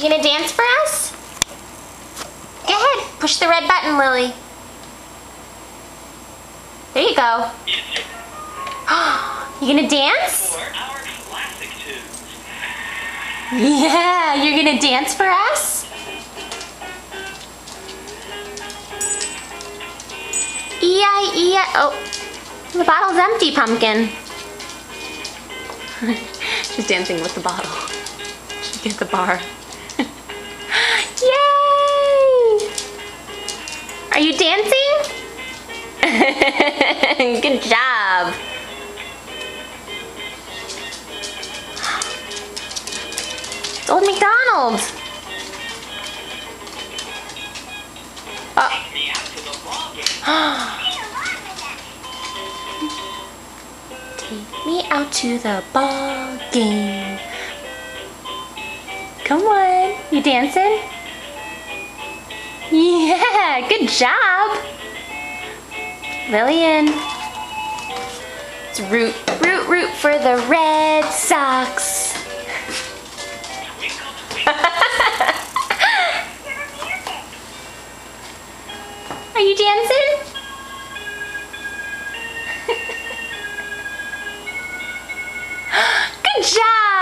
You gonna dance for us? Go ahead, push the red button, Lily. There you go. You gonna dance? For our classic tunes. Yeah, you're gonna dance for us? E-I-E-I, oh, the bottle's empty, Pumpkin. She's dancing with the bottle. She's at the bar. Yay! Are you dancing? Good job. It's Old MacDonald. Oh. Take me out to the ball game. Come on, you dancing? Yeah, good job. Lillian. Let's root for the Red Sox. Are you dancing? Good job!